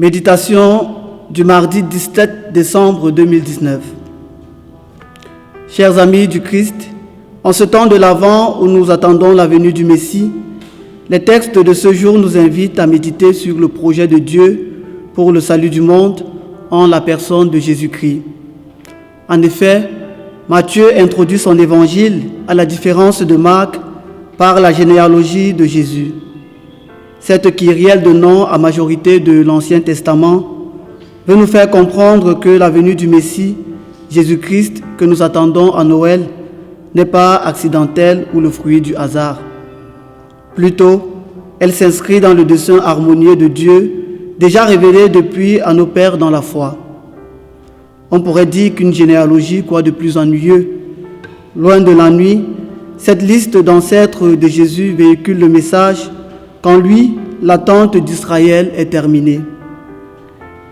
Méditation du mardi 17 décembre 2019. Chers amis du Christ, en ce temps de l'Avent où nous attendons la venue du Messie, les textes de ce jour nous invitent à méditer sur le projet de Dieu pour le salut du monde en la personne de Jésus-Christ. En effet, Matthieu introduit son évangile, à la différence de Marc, par la généalogie de Jésus. Cette kyrielle de noms à majorité de l'Ancien Testament veut nous faire comprendre que la venue du Messie, Jésus-Christ, que nous attendons à Noël, n'est pas accidentelle ou le fruit du hasard. Plutôt, elle s'inscrit dans le dessein harmonieux de Dieu, déjà révélé depuis à nos pères dans la foi. On pourrait dire qu'une généalogie, quoi de plus ennuyeux. Loin de l'ennui, cette liste d'ancêtres de Jésus véhicule le message qu'en lui, l'attente d'Israël est terminée.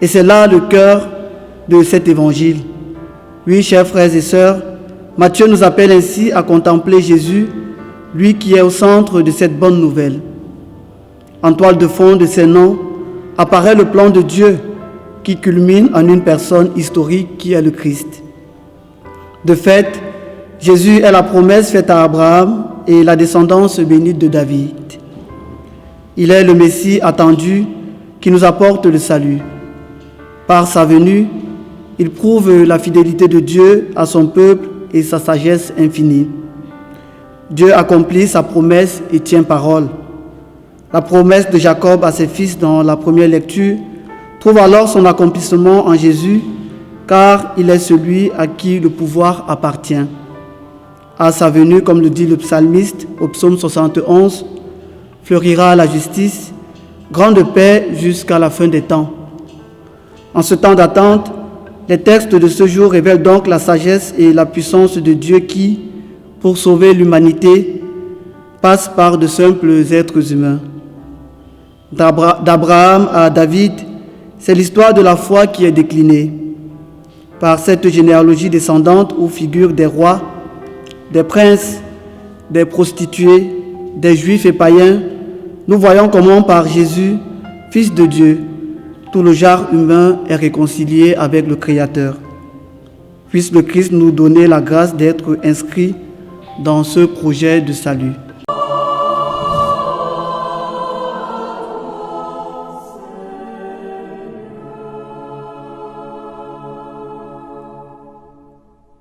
Et c'est là le cœur de cet évangile. Oui, chers frères et sœurs, Matthieu nous appelle ainsi à contempler Jésus, lui qui est au centre de cette bonne nouvelle. En toile de fond de ces noms apparaît le plan de Dieu qui culmine en une personne historique qui est le Christ. De fait, Jésus est la promesse faite à Abraham et la descendance bénite de David. Il est le Messie attendu qui nous apporte le salut. Par sa venue, il prouve la fidélité de Dieu à son peuple et sa sagesse infinie. Dieu accomplit sa promesse et tient parole. La promesse de Jacob à ses fils dans la première lecture trouve alors son accomplissement en Jésus, car il est celui à qui le pouvoir appartient. À sa venue, comme le dit le psalmiste au psaume 71, fleurira la justice, grande paix jusqu'à la fin des temps. En ce temps d'attente, les textes de ce jour révèlent donc la sagesse et la puissance de Dieu qui, pour sauver l'humanité, passe par de simples êtres humains. D'Abraham à David, c'est l'histoire de la foi qui est déclinée. Par cette généalogie descendante où figurent des rois, des princes, des prostituées, des juifs et païens, nous voyons comment par Jésus, Fils de Dieu, tout le genre humain est réconcilié avec le Créateur. Puisse le Christ nous donner la grâce d'être inscrits dans ce projet de salut.